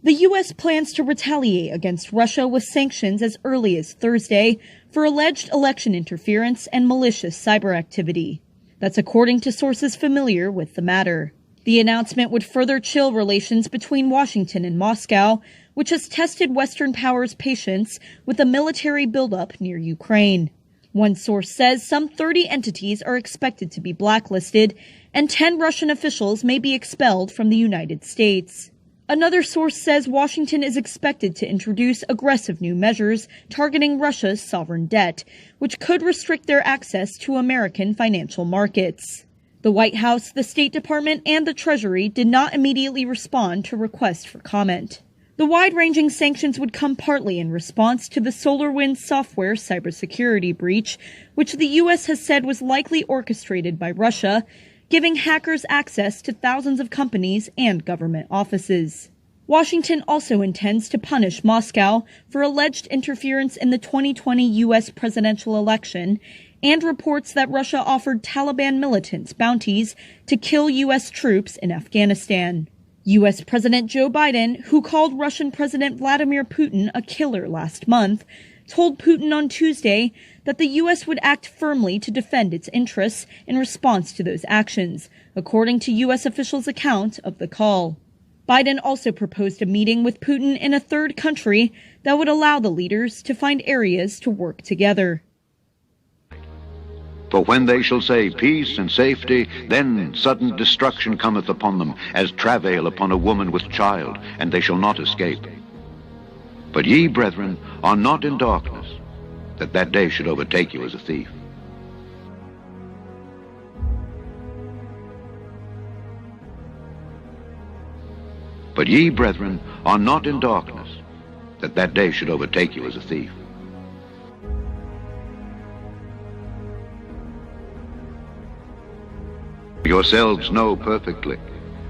The U.S. plans to retaliate against Russia with sanctions as early as Thursday for alleged election interference and malicious cyber activity. That's according to sources familiar with the matter. The announcement would further chill relations between Washington and Moscow, which has tested Western powers' patience with a military buildup near Ukraine. One source says some 30 entities are expected to be blacklisted, and 10 Russian officials may be expelled from the United States. Another source says Washington is expected to introduce aggressive new measures targeting Russia's sovereign debt, which could restrict their access to American financial markets. The White House, the State Department, and the Treasury did not immediately respond to requests for comment. The wide-ranging sanctions would come partly in response to the SolarWinds software cybersecurity breach, which the U.S. has said was likely orchestrated by Russia, giving hackers access to thousands of companies and government offices. Washington also intends to punish Moscow for alleged interference in the 2020 U.S. presidential election and reports that Russia offered Taliban militants bounties to kill U.S. troops in Afghanistan. U.S. President Joe Biden, who called Russian President Vladimir Putin a killer last month, told Putin on Tuesday that the U.S. would act firmly to defend its interests in response to those actions, according to U.S. officials' account of the call. Biden also proposed a meeting with Putin in a third country that would allow the leaders to find areas to work together. For when they shall say peace and safety, then sudden destruction cometh upon them, as travail upon a woman with child, and they shall not escape. But ye, brethren, are not in darkness, that that day should overtake you as a thief. But ye, brethren, are not in darkness, that that day should overtake you as a thief. Yourselves know perfectly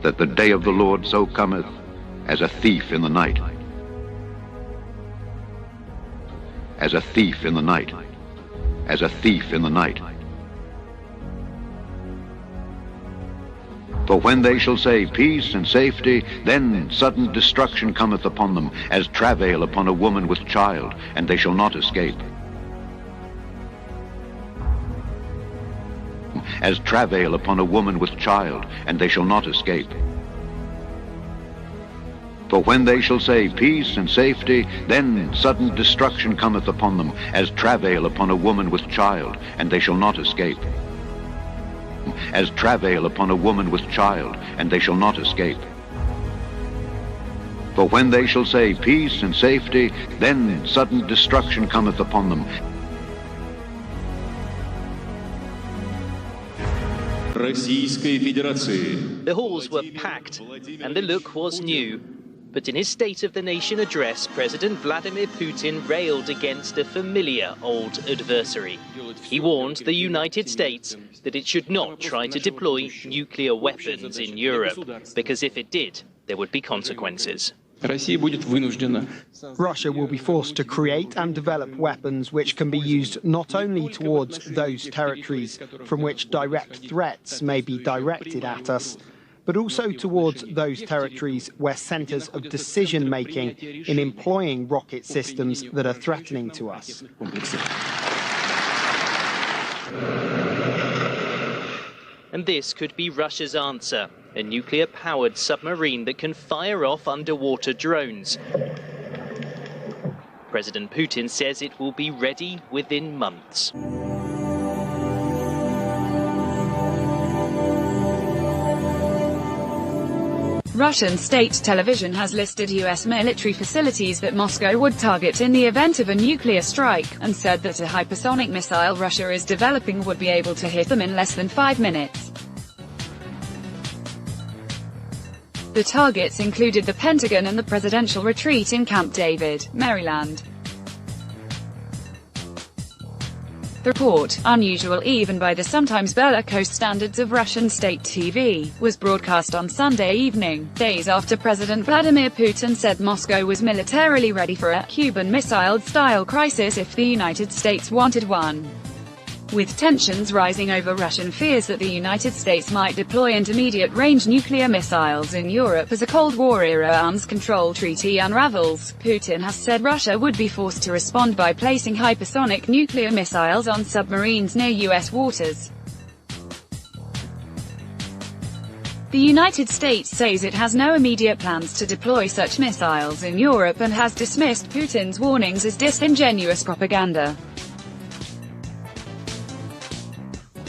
that the day of the Lord so cometh as a thief in the night. As a thief in the night. As a thief in the night. For when they shall say peace and safety, then sudden destruction cometh upon them, as travail upon a woman with child, and they shall not escape. As travail upon a woman with child, and they shall not escape. For when they shall say peace and safety, then sudden destruction cometh upon them, as travail upon a woman with child, and they shall not escape. As travail upon a woman with child, and they shall not escape. For when they shall say peace and safety, then sudden destruction cometh upon them. The halls were packed, and the look was new. But in his State of the Nation address, President Vladimir Putin railed against a familiar old adversary. He warned the United States that it should not try to deploy nuclear weapons in Europe, because if it did, there would be consequences. Russia will be forced to create and develop weapons which can be used not only towards those territories from which direct threats may be directed at us, but also towards those territories where centres of decision-making in employing rocket systems that are threatening to us. And this could be Russia's answer, a nuclear-powered submarine that can fire off underwater drones. President Putin says it will be ready within months. Russian state television has listed U.S. military facilities that Moscow would target in the event of a nuclear strike, and said that a hypersonic missile Russia is developing would be able to hit them in less than 5 minutes. The targets included the Pentagon and the presidential retreat in Camp David, Maryland. The report, unusual even by the sometimes bellicose standards of Russian state TV, was broadcast on Sunday evening, days after President Vladimir Putin said Moscow was militarily ready for a Cuban Missile-style crisis if the United States wanted one. With tensions rising over Russian fears that the United States might deploy intermediate-range nuclear missiles in Europe as a Cold War-era arms control treaty unravels, Putin has said Russia would be forced to respond by placing hypersonic nuclear missiles on submarines near U.S. waters. The United States says it has no immediate plans to deploy such missiles in Europe and has dismissed Putin's warnings as disingenuous propaganda.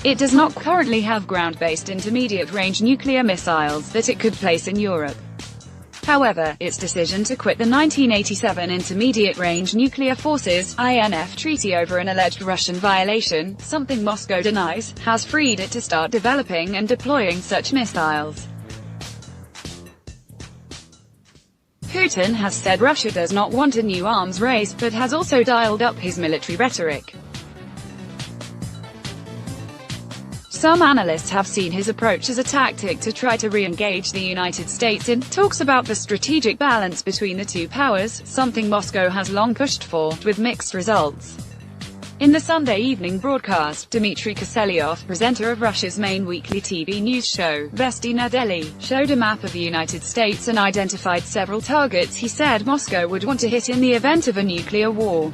It does not currently have ground-based intermediate-range nuclear missiles that it could place in Europe. However, its decision to quit the 1987 Intermediate-Range Nuclear Forces (INF) treaty over an alleged Russian violation, something Moscow denies, has freed it to start developing and deploying such missiles. Putin has said Russia does not want a new arms race, but has also dialed up his military rhetoric. Some analysts have seen his approach as a tactic to try to re-engage the United States in talks about the strategic balance between the two powers, something Moscow has long pushed for, with mixed results. In the Sunday evening broadcast, Dmitry Kiselyov, presenter of Russia's main weekly TV news show, Vesti Nedeli, showed a map of the United States and identified several targets he said Moscow would want to hit in the event of a nuclear war.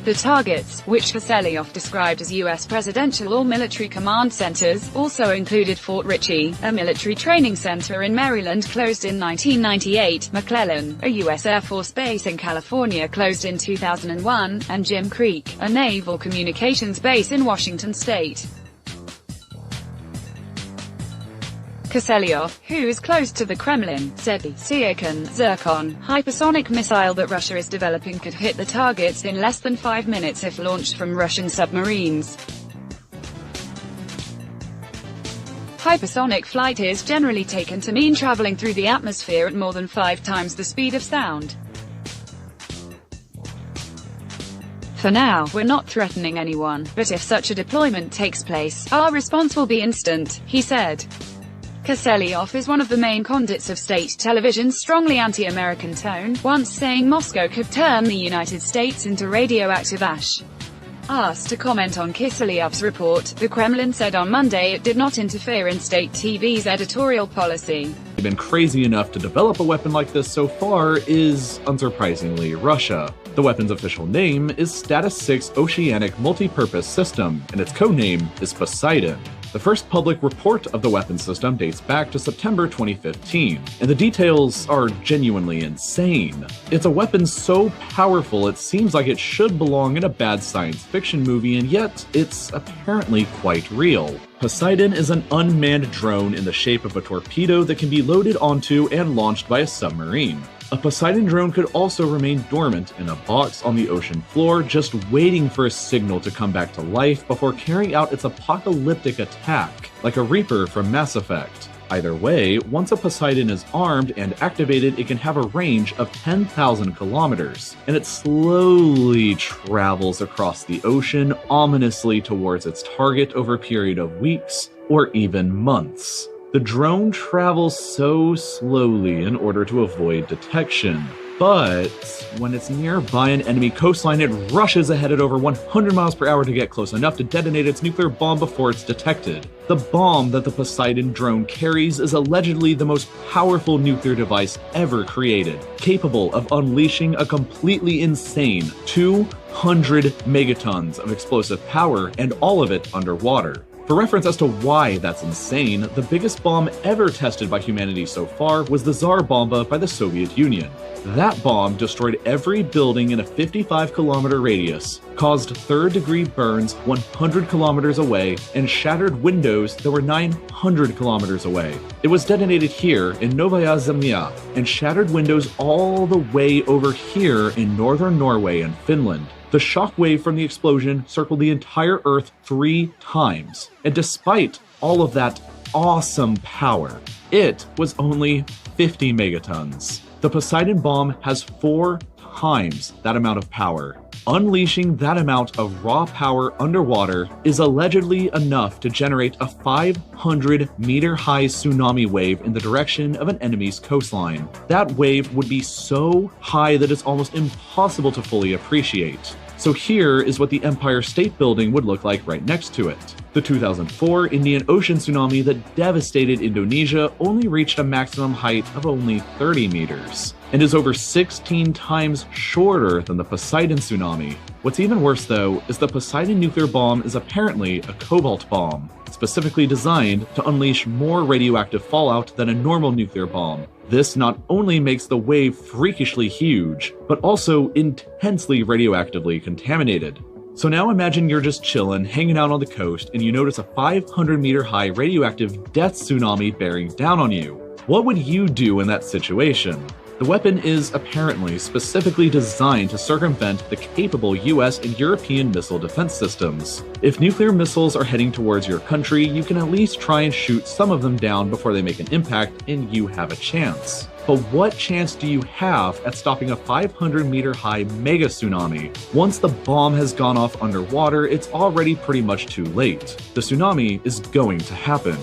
The targets, which Kiselyov described as U.S. presidential or military command centers, also included Fort Ritchie, a military training center in Maryland closed in 1998, McClellan, a U.S. Air Force base in California closed in 2001, and Jim Creek, a naval communications base in Washington state. Kiselyov, who is close to the Kremlin, said the Siakan Zircon hypersonic missile that Russia is developing could hit the targets in less than 5 minutes if launched from Russian submarines. Hypersonic flight is generally taken to mean traveling through the atmosphere at more than 5 times the speed of sound. For now, we're not threatening anyone, but if such a deployment takes place, our response will be instant, he said. Kiselyov is one of the main conduits of state television's strongly anti-American tone, once saying Moscow could turn the United States into radioactive ash. Asked to comment on Kiselyov's report, the Kremlin said on Monday it did not interfere in state TV's editorial policy. Been crazy enough to develop a weapon like this so far is, unsurprisingly, Russia. The weapon's official name is Status 6 Oceanic Multi-Purpose System, and its codename is Poseidon. The first public report of the weapon system dates back to September 2015, and the details are genuinely insane. It's a weapon so powerful it seems like it should belong in a bad science fiction movie, and yet it's apparently quite real. Poseidon is an unmanned drone in the shape of a torpedo that can be loaded onto and launched by a submarine. A Poseidon drone could also remain dormant in a box on the ocean floor, just waiting for a signal to come back to life before carrying out its apocalyptic attack, like a Reaper from Mass Effect. Either way, once a Poseidon is armed and activated, it can have a range of 10,000 kilometers, and it slowly travels across the ocean ominously towards its target over a period of weeks or even months. The drone travels so slowly in order to avoid detection. But when it's nearby an enemy coastline, it rushes ahead at over 100 miles per hour to get close enough to detonate its nuclear bomb before it's detected. The bomb that the Poseidon drone carries is allegedly the most powerful nuclear device ever created, capable of unleashing a completely insane 200 megatons of explosive power, and all of it underwater. For reference as to why that's insane, the biggest bomb ever tested by humanity so far was the Tsar Bomba by the Soviet Union. That bomb destroyed every building in a 55-kilometer radius, caused third-degree burns 100 kilometers away, and shattered windows that were 900 kilometers away. It was detonated here in Novaya Zemlya and shattered windows all the way over here in northern Norway and Finland. The shockwave from the explosion circled the entire Earth 3 times, and despite all of that awesome power, it was only 50 megatons. The Poseidon bomb has 4 times that amount of power. Unleashing that amount of raw power underwater is allegedly enough to generate a 500-meter-high tsunami wave in the direction of an enemy's coastline. That wave would be so high that it's almost impossible to fully appreciate. So here is what the Empire State Building would look like right next to it. The 2004 Indian Ocean tsunami that devastated Indonesia only reached a maximum height of only 30 meters, and is over 16 times shorter than the Poseidon tsunami. What's even worse though, is the Poseidon nuclear bomb is apparently a cobalt bomb, specifically designed to unleash more radioactive fallout than a normal nuclear bomb. This not only makes the wave freakishly huge, but also intensely radioactively contaminated. So now imagine you're just chillin', hanging out on the coast, and you notice a 500-meter high radioactive death tsunami bearing down on you. What would you do in that situation? The weapon is apparently specifically designed to circumvent the capable US and European missile defense systems. If nuclear missiles are heading towards your country, you can at least try and shoot some of them down before they make an impact, and you have a chance. But what chance do you have at stopping a 500-meter high mega tsunami? Once the bomb has gone off underwater, it's already pretty much too late. The tsunami is going to happen.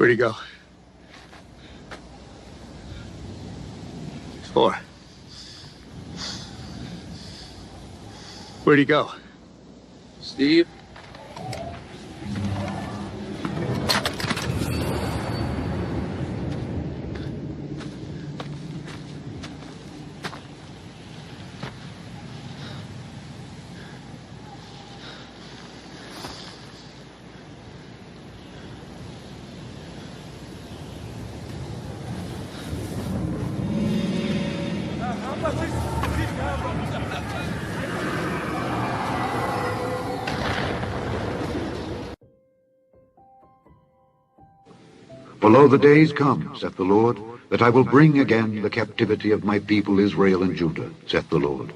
Where'd he go? Four. Where'd he go? Steve? For lo, the days come, saith the Lord, that I will bring again the captivity of my people Israel and Judah, saith the Lord.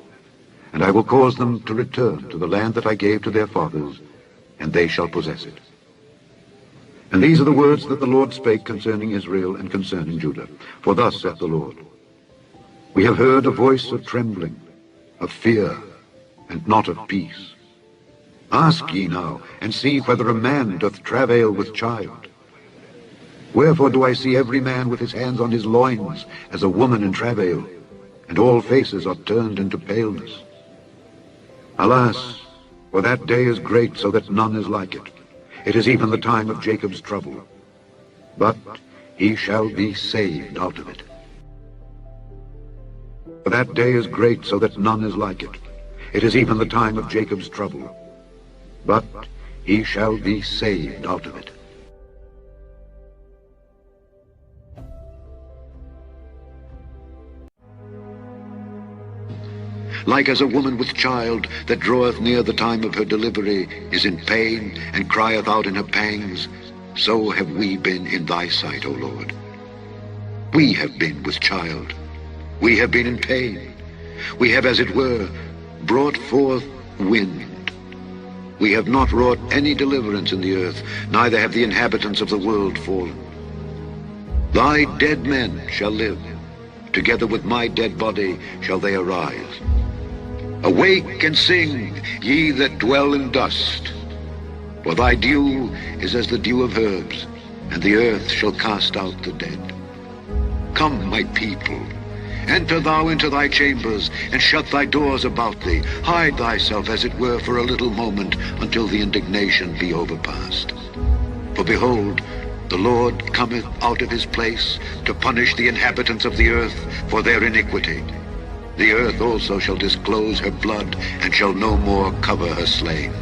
And I will cause them to return to the land that I gave to their fathers, and they shall possess it. And these are the words that the Lord spake concerning Israel and concerning Judah. For thus saith the Lord, we have heard a voice of trembling, of fear, and not of peace. Ask ye now, and see whether a man doth travail with child. Wherefore do I see every man with his hands on his loins, as a woman in travail, and all faces are turned into paleness? Alas, for that day is great, so that none is like it. It is even the time of Jacob's trouble. But he shall be saved out of it. For that day is great, so that none is like it. It is even the time of Jacob's trouble. But he shall be saved out of it. Like as a woman with child that draweth near the time of her delivery, is in pain, and crieth out in her pangs, so have we been in thy sight, O Lord. We have been with child. We have been in pain. We have, as it were, brought forth wind. We have not wrought any deliverance in the earth, neither have the inhabitants of the world fallen. Thy dead men shall live. Together with my dead body shall they arise. Awake and sing, ye that dwell in dust. For thy dew is as the dew of herbs, and the earth shall cast out the dead. Come, my people, enter thou into thy chambers, and shut thy doors about thee. Hide thyself, as it were, for a little moment, until the indignation be overpast. For behold, the Lord cometh out of his place to punish the inhabitants of the earth for their iniquity. The earth also shall disclose her blood, and shall no more cover her slain.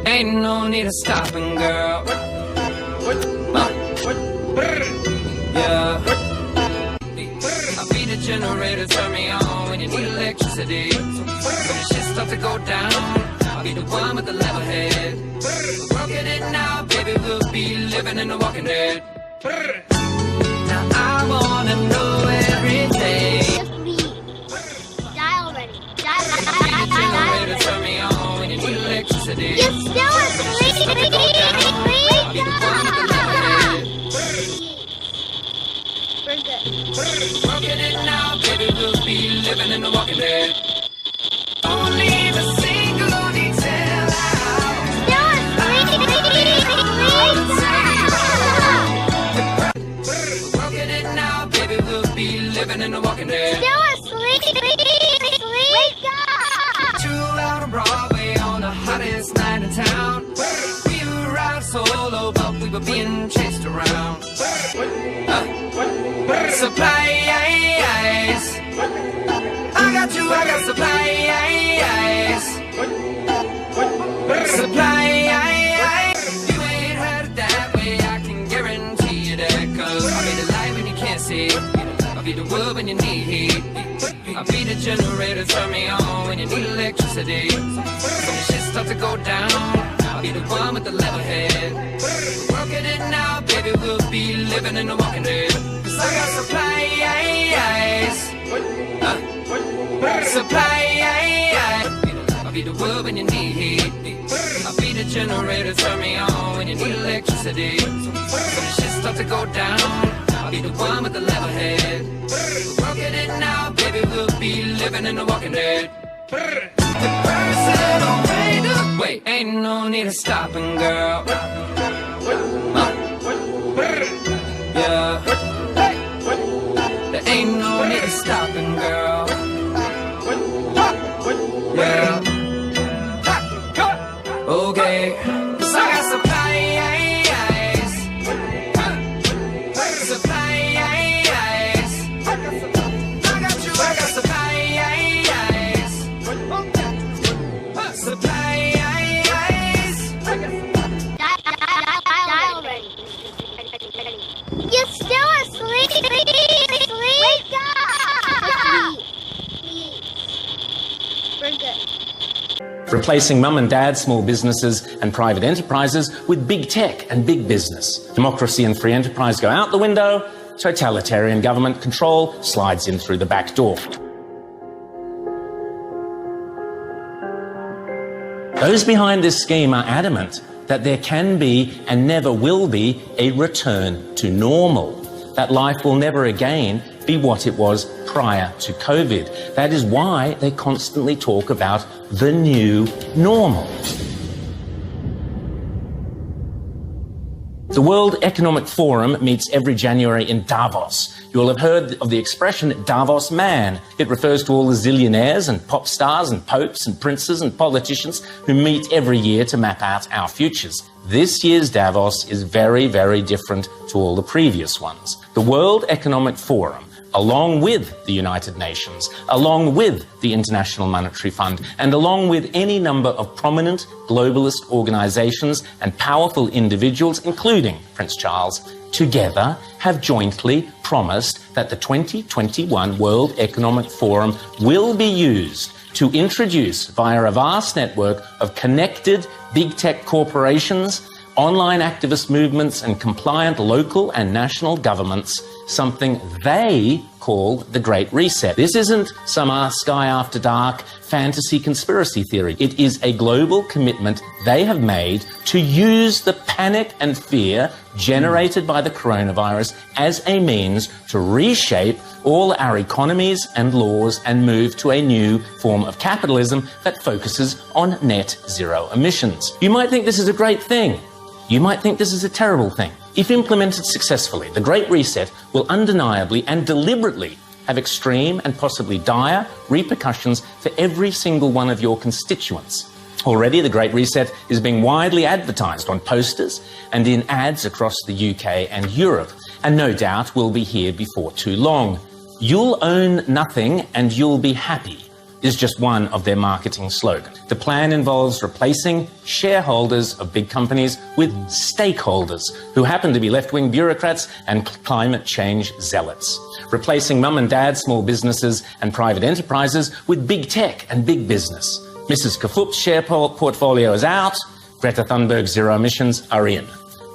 Ain't no need of stopping, girl. Yeah. I'll be the generator, turn me on when you need electricity. When the shit start to go down, I'll be the one with the level head. Working it now, baby, we'll be living in the Walking Dead. Now I wanna know every day. Die already. Die. Turn me on when you need electricity. You're still asleep. Wake up. We're good. Working it now, baby, we'll be living in the Walking Dead. Don't leave a single detail out. Still asleep. Working it now, baby, we'll be living in the Walking Dead. Still asleep. Wake up. 2 out on Broadway on the hottest night in town. We were out solo, but we were being chased around. Supplies. I got supplies. Supplies. You ain't heard it that way, I can guarantee you that. Cause I'll be the light when you can't see. I'll be the wood when you need heat. I'll be the generator, turn me on when you need electricity. When the shit start to go down, I'll be the one with the level head. Working it now, baby, we'll be living in the Walking Dead. Cause I got supplies. Supplies. I'll be the wood when you need heat. I'll be the generator, turn me on when you need electricity. When the shit start to go down, I'll be the one with the level head. Working it now, baby, we'll be living in the Walking Dead. The personal way to wait, ain't no need of stopping, girl. Yeah. There ain't no need of stopping, girl. Yeah. replacing mum and dad small businesses and private enterprises with big tech and big business. Democracy and free enterprise go out the window, totalitarian government control slides in through the back door. Those behind this scheme are adamant that there can be and never will be a return to normal, that life will never again be what it was prior to COVID. That is why they constantly talk about the new normal. The World Economic Forum meets every January in Davos. You will have heard of the expression Davos man. It refers to all the zillionaires and pop stars and popes and princes and politicians who meet every year to map out our futures. This year's Davos is very, very different to all the previous ones. The World Economic Forum, along with the United Nations, along with the International Monetary Fund, and along with any number of prominent globalist organizations and powerful individuals, including Prince Charles, together have jointly promised that the 2021 World Economic Forum will be used to introduce, via a vast network of connected big tech corporations, online activist movements, and compliant local and national governments, something they call the Great Reset. This isn't some Sky After Dark fantasy conspiracy theory. It is a global commitment they have made to use the panic and fear generated by the coronavirus as a means to reshape all our economies and laws and move to a new form of capitalism that focuses on net zero emissions. You might think this is a great thing. You might think this is a terrible thing. If implemented successfully, the Great Reset will undeniably and deliberately have extreme and possibly dire repercussions for every single one of your constituents. Already, the Great Reset is being widely advertised on posters and in ads across the UK and Europe, and no doubt will be here before too long. You'll own nothing and you'll be happy is just one of their marketing slogans. The plan involves replacing shareholders of big companies with stakeholders who happen to be left-wing bureaucrats and climate change zealots. Replacing mum and dad small businesses and private enterprises with big tech and big business. Mrs. Kafup's share portfolio is out. Greta Thunberg's zero emissions are in.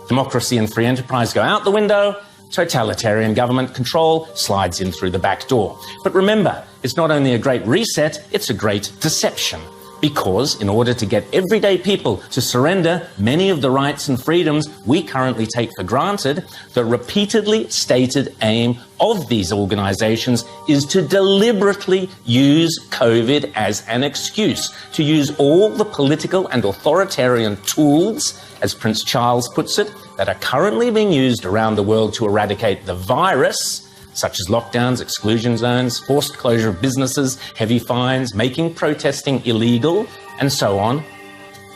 Democracy and free enterprise go out the window. Totalitarian government control slides in through the back door. But remember, it's not only a great reset, it's a great deception. Because in order to get everyday people to surrender many of the rights and freedoms we currently take for granted, the repeatedly stated aim of these organizations is to deliberately use COVID as an excuse, to use all the political and authoritarian tools, as Prince Charles puts it, that are currently being used around the world to eradicate the virus, such as lockdowns, exclusion zones, forced closure of businesses, heavy fines, making protesting illegal, and so on,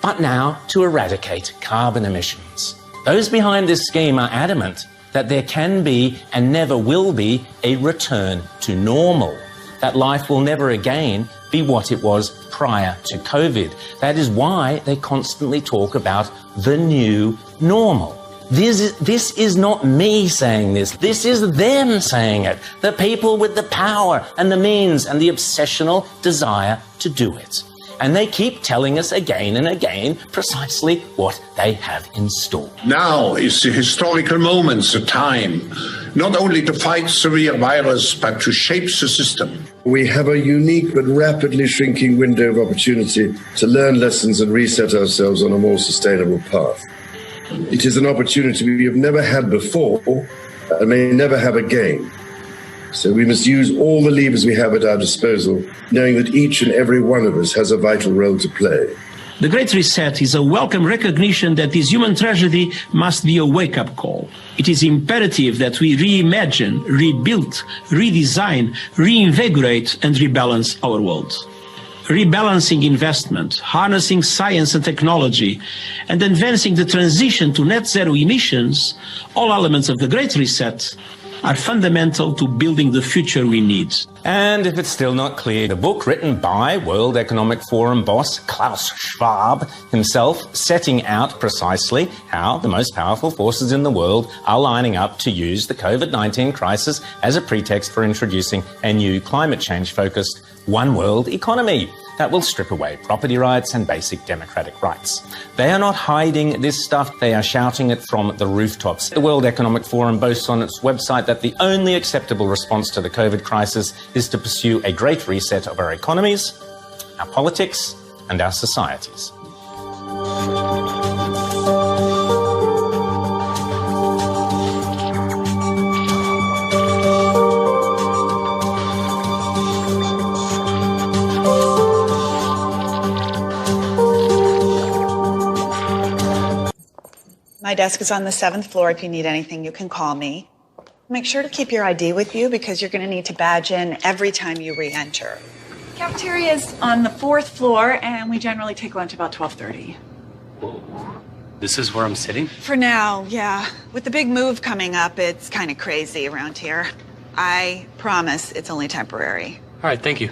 but now to eradicate carbon emissions. Those behind this scheme are adamant that there can be and never will be a return to normal, that life will never again be what it was prior to COVID. That is why they constantly talk about the new normal. This is not me saying this. This is them saying it. The people with the power and the means and the obsessional desire to do it. And they keep telling us again and again precisely what they have in store. Now is the historical moment, the time, not only to fight severe virus, but to shape the system. We have a unique but rapidly shrinking window of opportunity to learn lessons and reset ourselves on a more sustainable path. It is an opportunity we have never had before and may never have again. So we must use all the levers we have at our disposal, knowing that each and every one of us has a vital role to play. The Great Reset is a welcome recognition that this human tragedy must be a wake-up call. It is imperative that we reimagine, rebuild, redesign, reinvigorate and rebalance our world. Rebalancing investment, harnessing science and technology, and advancing the transition to net zero emissions, all elements of the Great Reset, are fundamental to building the future we need. And if it's still not clear, the book written by World Economic Forum boss Klaus Schwab himself, setting out precisely how the most powerful forces in the world are lining up to use the COVID-19 crisis as a pretext for introducing a new climate change-focused one world economy that will strip away property rights and basic democratic rights. They are not hiding this stuff, they are shouting it from the rooftops. The World Economic Forum boasts on its website that the only acceptable response to the COVID crisis is to pursue a great reset of our economies, our politics, and our societies. My desk is on the 7th floor. If you need anything, you can call me. Make sure to keep your ID with you because you're going to need to badge in every time you re-enter. Cafeteria is on the 4th floor, and we generally take lunch about 12:30. This is where I'm sitting? For now, yeah. With the big move coming up, it's kind of crazy around here. I promise it's only temporary. All right, thank you.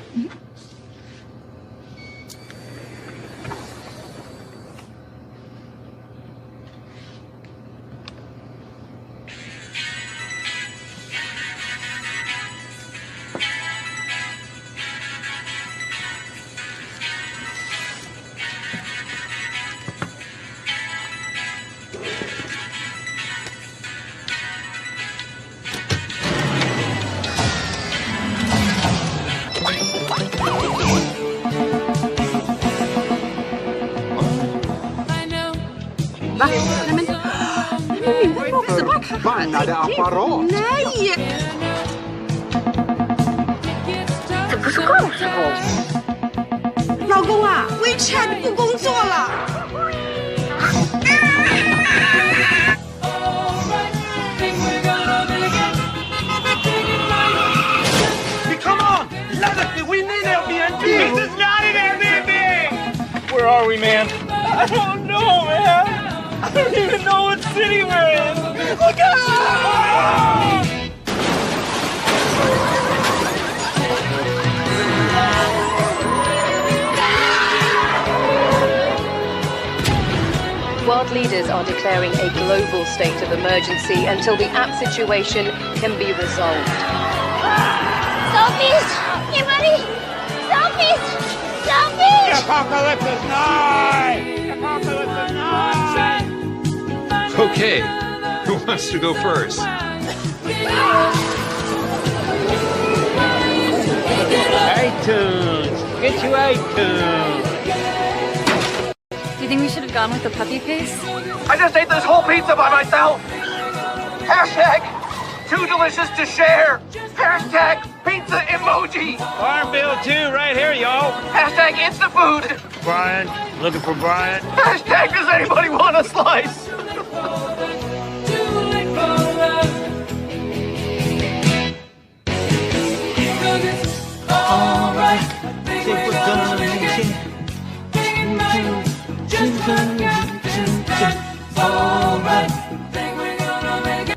Bannade apparat! Nej! Det不是告诉我。老公啊 ，WeChat 不工作了。Come on! Let we need Airbnb! This is not an Airbnb! Where are we, man? I don't know, man! I don't even know what city we're in! Look out! World leaders are declaring a global state of emergency until the app situation can be resolved. Selfies! Get ready! Selfies! Selfies! The apocalypse is nigh! The apocalypse is nigh! Okay, who wants to go first? iTunes! Get you iTunes! Do you think we should have gone with the puppy paste? I just ate this whole pizza by myself! Hashtag too delicious to share! Hashtag pizza emoji! Farm bill 2 right here, y'all! Hashtag Instafood! Brian, looking for Brian? Hashtag does anybody want a slice? Alright, think we're gonna make it. Alright, think we're gonna make it.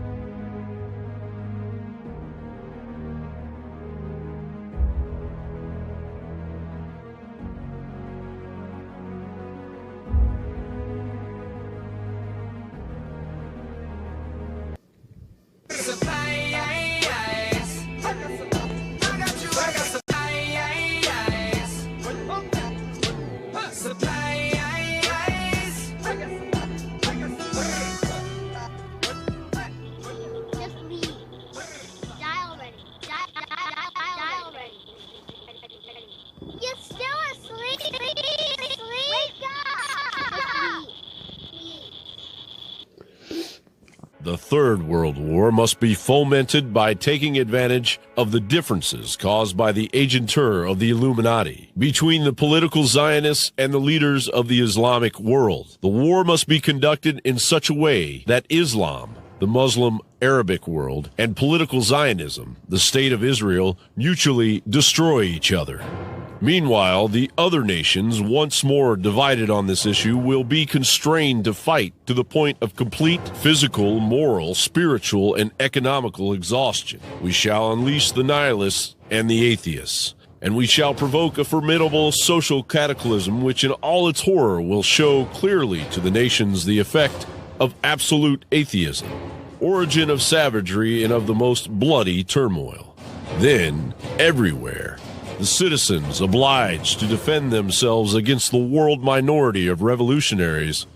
The Third World War must be fomented by taking advantage of the differences caused by the agentur of the Illuminati between the political Zionists and the leaders of the Islamic world. The war must be conducted in such a way that Islam, the Muslim Arabic world, and political Zionism, the State of Israel, mutually destroy each other. Meanwhile, the other nations, once more divided on this issue, will be constrained to fight to the point of complete physical, moral, spiritual, and economical exhaustion. We shall unleash the nihilists and the atheists, and we shall provoke a formidable social cataclysm which in all its horror will show clearly to the nations the effect of absolute atheism, origin of savagery and of the most bloody turmoil. Then, everywhere, The citizens, obliged to defend themselves against the world minority of revolutionaries,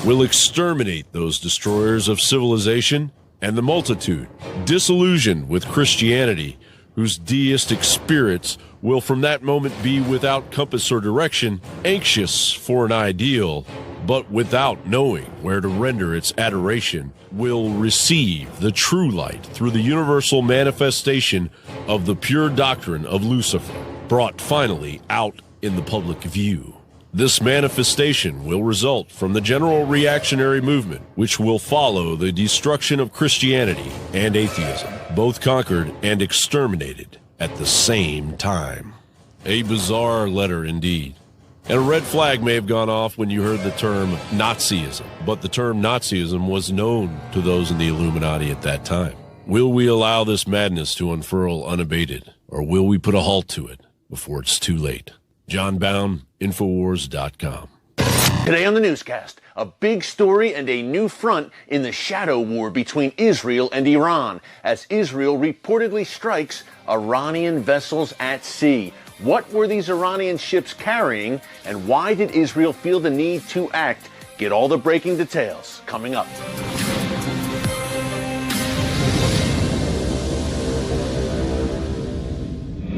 will exterminate those destroyers of civilization, and the multitude, disillusioned with Christianity, whose deistic spirits will from that moment be without compass or direction, anxious for an ideal, but without knowing where to render its adoration, will receive the true light through the universal manifestation of the pure doctrine of Lucifer, brought finally out in the public view. This manifestation will result from the general reactionary movement, which will follow the destruction of Christianity and atheism, both conquered and exterminated at the same time. A bizarre letter indeed. And a red flag may have gone off when you heard the term Nazism, but the term Nazism was known to those in the Illuminati at that time. Will we allow this madness to unfurl unabated, or will we put a halt to it before it's too late? John Baum, Infowars.com. Today on the newscast, a big story and a new front in the shadow war between Israel and Iran, as Israel reportedly strikes Iranian vessels at sea. What were these Iranian ships carrying, and why did Israel feel the need to act? Get all the breaking details coming up.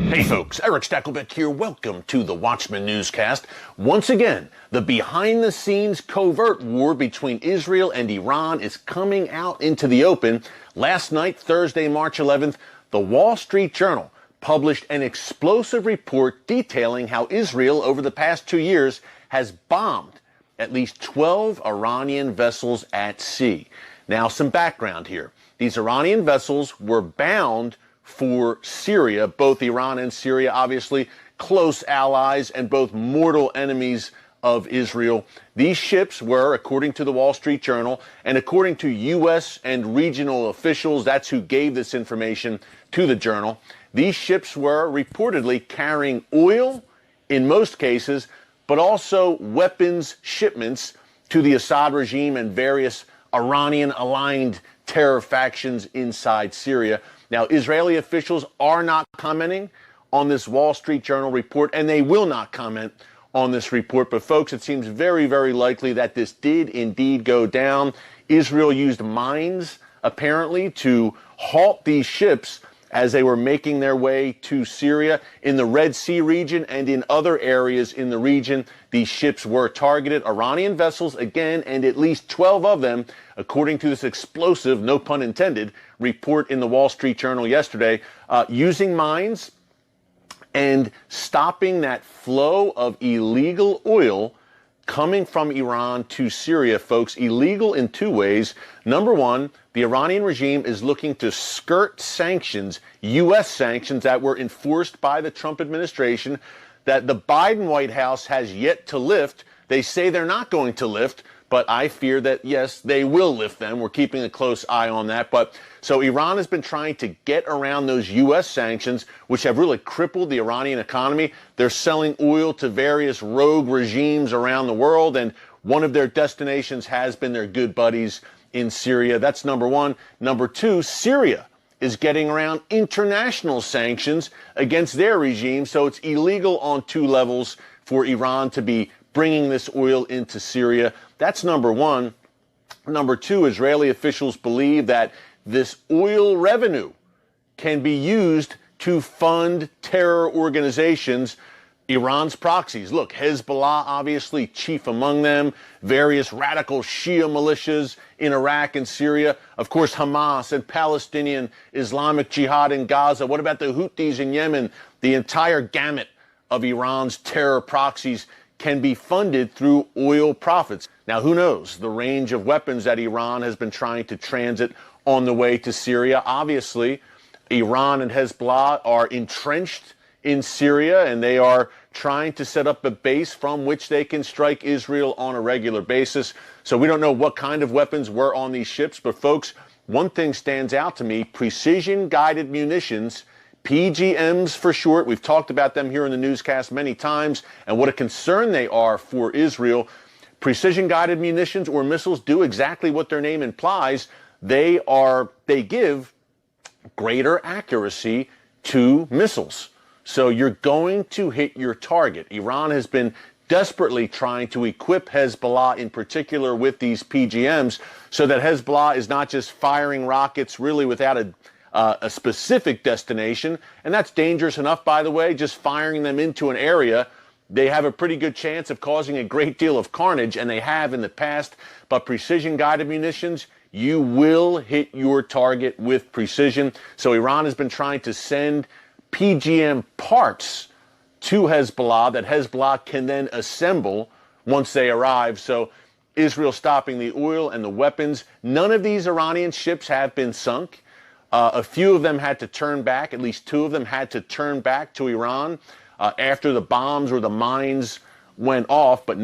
Hey folks, Eric Stakelbeck here. Welcome to the Watchman newscast. Once again, the behind-the-scenes covert war between Israel and Iran is coming out into the open. Last night, Thursday, March 11th, the Wall Street Journal published an explosive report detailing how Israel, over the past 2 years, has bombed at least 12 Iranian vessels at sea. Now, some background here. These Iranian vessels were bound for Syria, both Iran and Syria, obviously close allies and both mortal enemies of Israel. These ships were, according to the Wall Street Journal, and according to U.S. and regional officials, that's who gave this information to the Journal, these ships were reportedly carrying oil, in most cases, but also weapons shipments to the Assad regime and various Iranian-aligned terror factions inside Syria. Now, Israeli officials are not commenting on this Wall Street Journal report, and they will not comment on this report. But, folks, it seems very, very likely that this did indeed go down. Israel used mines, apparently, to halt these ships as they were making their way to Syria. In the Red Sea region and in other areas in the region, these ships were targeted. Iranian vessels, again, and at least 12 of them, according to this explosive, no pun intended, report in the Wall Street Journal yesterday, using mines and stopping that flow of illegal oil coming from Iran to Syria, folks. Illegal in two ways. Number one, the Iranian regime is looking to skirt sanctions, U.S. sanctions that were enforced by the Trump administration that the Biden White House has yet to lift. They say they're not going to lift, but I fear that, yes, they will lift them. We're keeping a close eye on that. But so Iran has been trying to get around those U.S. sanctions, which have really crippled the Iranian economy. They're selling oil to various rogue regimes around the world, and one of their destinations has been their good buddies in Syria. That's number one. Number two, Syria is getting around international sanctions against their regime, so it's illegal on two levels for Iran to be bringing this oil into Syria. That's number one. Number two, Israeli officials believe that this oil revenue can be used to fund terror organizations, Iran's proxies. Look, Hezbollah, obviously chief among them, various radical Shia militias in Iraq and Syria, of course, Hamas and Palestinian Islamic Jihad in Gaza. What about the Houthis in Yemen? The entire gamut of Iran's terror proxies can be funded through oil profits. Now, who knows the range of weapons that Iran has been trying to transit on the way to Syria. Obviously, Iran and Hezbollah are entrenched in Syria, and they are trying to set up a base from which they can strike Israel on a regular basis. So we don't know what kind of weapons were on these ships, but folks, one thing stands out to me: precision-guided munitions, PGMs for short. We've talked about them here in the newscast many times, and what a concern they are for Israel. Precision-guided munitions or missiles do exactly what their name implies. They give greater accuracy to missiles. So you're going to hit your target. Iran has been desperately trying to equip Hezbollah in particular with these PGMs so that Hezbollah is not just firing rockets really without a specific destination. And that's dangerous enough, by the way, just firing them into an area. They have a pretty good chance of causing a great deal of carnage, and they have in the past. But precision-guided munitions, you will hit your target with precision. So Iran has been trying to send PGM parts to Hezbollah that Hezbollah can then assemble once they arrive. So Israel stopping the oil and the weapons. None of these Iranian ships have been sunk. A few of them had to turn back. At least 2 of them had to turn back to Iran after the bombs or the mines went off. But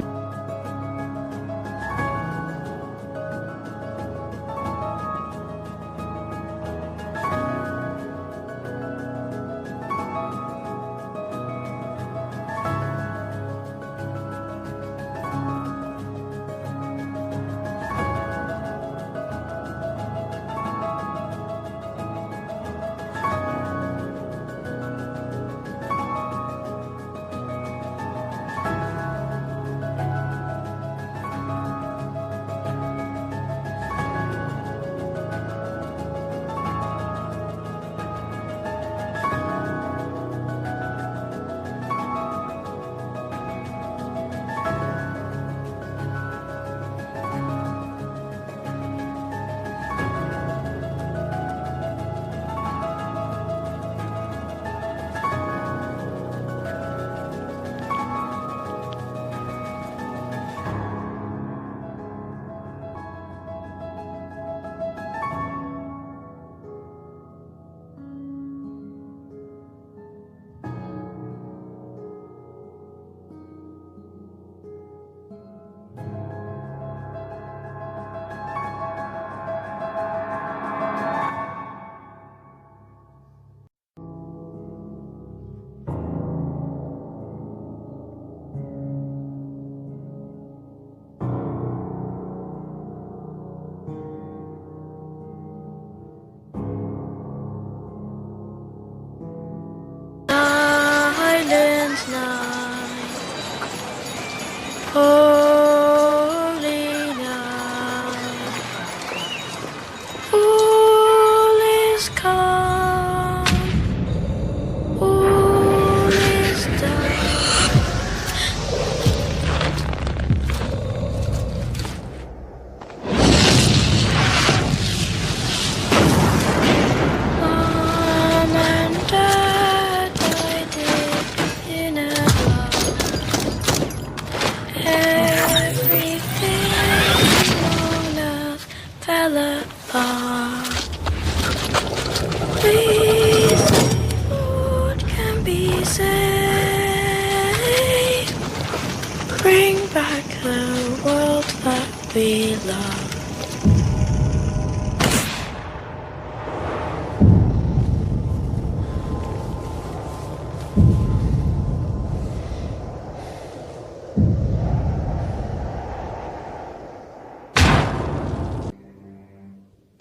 bring back the world that we love.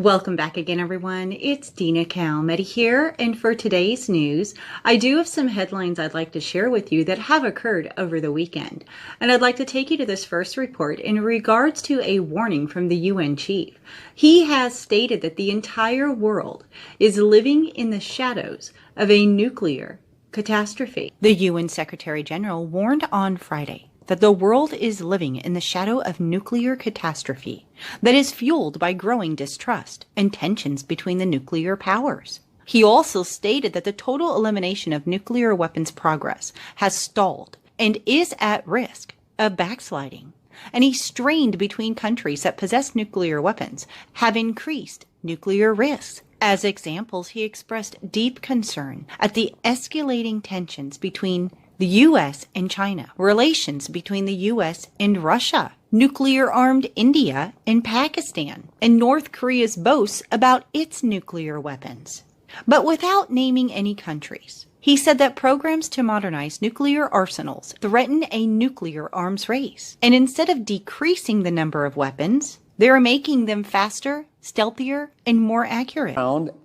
Welcome back again, everyone. It's Dina Calmetti here, and for today's news, I do have some headlines I'd like to share with you that have occurred over the weekend. And I'd like to take you to this first report in regards to a warning from the UN chief. He has stated that the entire world is living in the shadows of a nuclear catastrophe. The UN Secretary General warned on Friday that the world is living in the shadow of nuclear catastrophe that is fueled by growing distrust and tensions between the nuclear powers. He also stated that the total elimination of nuclear weapons progress has stalled and is at risk of backsliding. And he strained between countries that possess nuclear weapons have increased nuclear risks. As examples, he expressed deep concern at the escalating tensions between the U.S. and China, relations between the U.S. and Russia, nuclear-armed India and Pakistan, and North Korea's boasts about its nuclear weapons. But without naming any countries, he said that programs to modernize nuclear arsenals threaten a nuclear arms race. And instead of decreasing the number of weapons, they are making them faster, stealthier, and more accurate.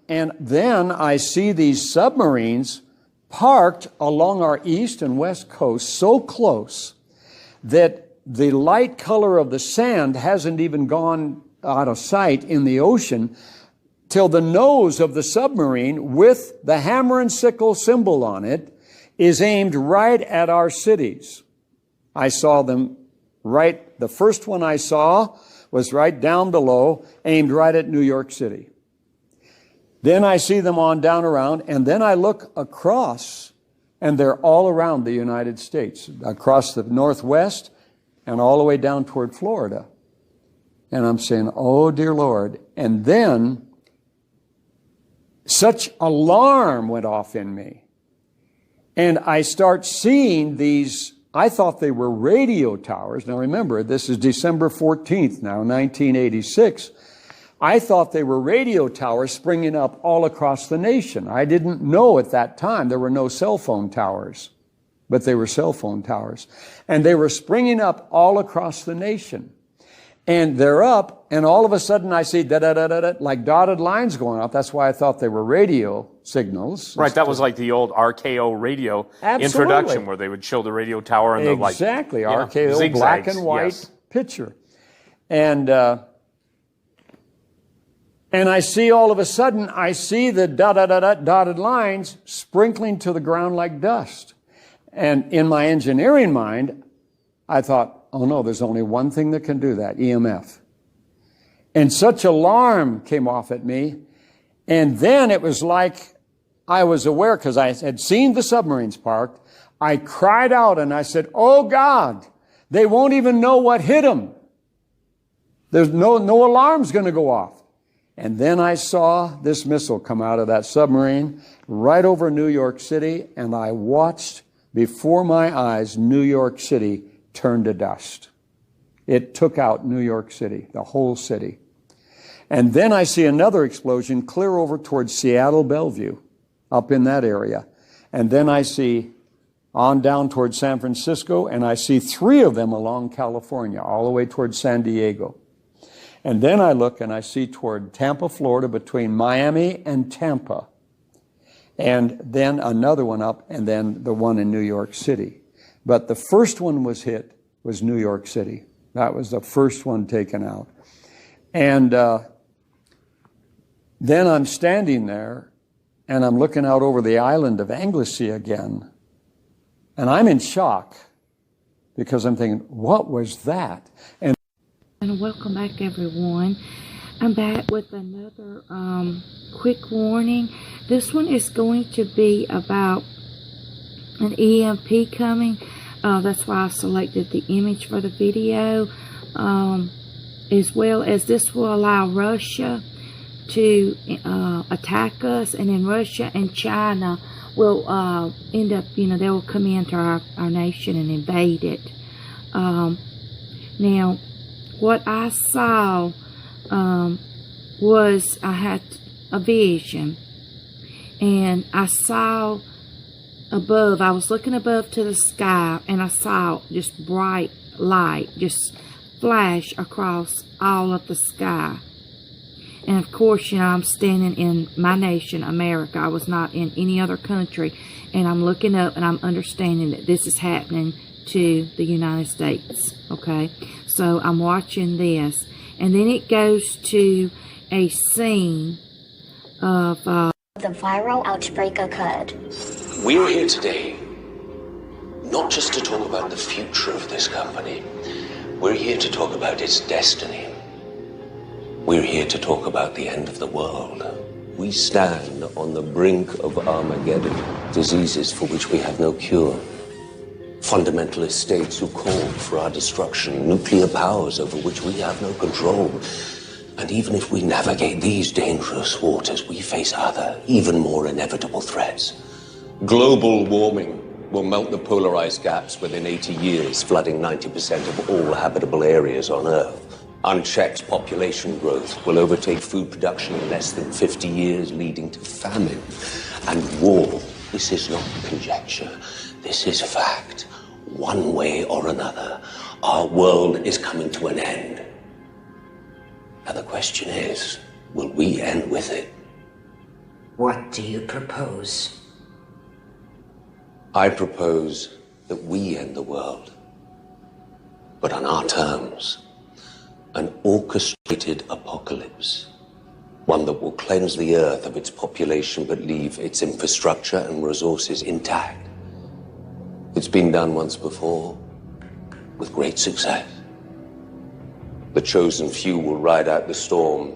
And then I see these submarines parked along our east and west coast so close that the light color of the sand hasn't even gone out of sight in the ocean till the nose of the submarine with the hammer and sickle symbol on it is aimed right at our cities. I saw them right, the first one I saw was right down below, aimed right at New York City. Then I see them on down around, and then I look across, and they're all around the United States, across the Northwest and all the way down toward Florida. And I'm saying, oh, dear Lord. And then such alarm went off in me. And I start seeing these, I thought they were radio towers. Now remember, this is December 14th now, 1986. I thought they were radio towers springing up all across the nation. I didn't know at that time there were no cell phone towers, but they were cell phone towers. And they were springing up all across the nation. And they're up, and all of a sudden I see da-da-da-da-da, like dotted lines going up. That's why I thought they were radio signals. Right, that was like the old RKO radio introduction where they would show the radio tower and the like. Exactly, RKO, zigzags, black and white picture. And I see all of a sudden, I see the dotted lines sprinkling to the ground like dust. And in my engineering mind, I thought, oh no, there's only one thing that can do that, EMF. And such alarm came off at me. And then it was like I was aware, because I had seen the submarines parked. I cried out and I said, oh God, they won't even know what hit them. There's no alarm's going to go off. And then I saw this missile come out of that submarine right over New York City, and I watched before my eyes New York City turn to dust. It took out New York City, the whole city. And then I see another explosion clear over towards Seattle, Bellevue, up in that area. And then I see on down towards San Francisco, and I see 3 of them along California, all the way towards San Diego. And then I look and I see toward Tampa, Florida, between Miami and Tampa. And then another one up, and then the one in New York City. But the first one was hit was New York City. That was the first one taken out. And then I'm standing there, and I'm looking out over the island of Anglesey again. And I'm in shock, because I'm thinking, what was that? And welcome back, everyone. I'm back with another quick warning. This one is going to be about an EMP coming. That's why I selected the image for the video, as well as this will allow Russia to attack us, and then Russia and China will end up, they will come into our nation and invade it. Now, what I saw was I had a vision, and I saw above, I was looking above to the sky, and I saw just bright light just flash across all of the sky. And of course, I'm standing in my nation, America. I was not in any other country. And I'm looking up and I'm understanding that this is happening to the United States. Okay? So I'm watching this. And then it goes to a scene of the viral outbreak occurred. We're here today not just to talk about the future of this company. We're here to talk about its destiny. We're here to talk about the end of the world. We stand on the brink of Armageddon, diseases for which we have no cure. Fundamentalist states who call for our destruction, nuclear powers over which we have no control. And even if we navigate these dangerous waters, we face other, even more inevitable threats. Global warming will melt the polar ice caps within 80 years, flooding 90% of all habitable areas on Earth. Unchecked population growth will overtake food production in less than 50 years, leading to famine and war. This is not conjecture. This is fact. One way or another, our world is coming to an end. Now the question is, will we end with it? What do you propose? I propose that we end the world, but on our terms. An orchestrated apocalypse. One that will cleanse the earth of its population but leave its infrastructure and resources intact. It's been done once before, with great success. The chosen few will ride out the storm,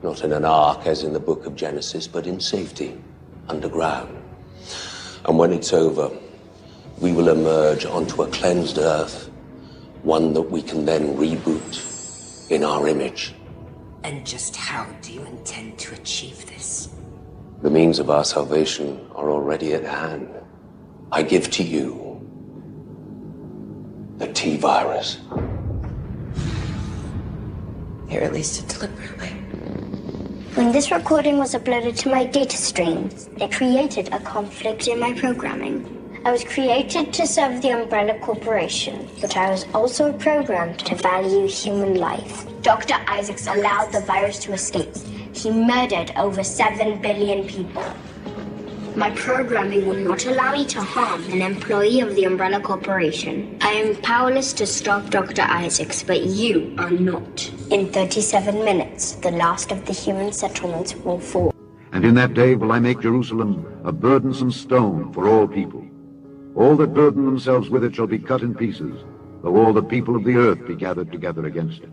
not in an ark as in the book of Genesis, but in safety, underground. And when it's over, we will emerge onto a cleansed earth, one that we can then reboot in our image. And just how do you intend to achieve this? The means of our salvation are already at hand. I give to you the T-virus. Here at least deliberately. When this recording was uploaded to my data streams, it created a conflict in my programming. I was created to serve the Umbrella Corporation, but I was also programmed to value human life. Dr. Isaacs allowed the virus to escape. He murdered over 7 billion people. My programming will not allow me to harm an employee of the Umbrella Corporation. I am powerless to stop Dr. Isaacs, but you are not. In 37 minutes, the last of the human settlements will fall. And in that day will I make Jerusalem a burdensome stone for all people. All that burden themselves with it shall be cut in pieces, though all the people of the earth be gathered together against it.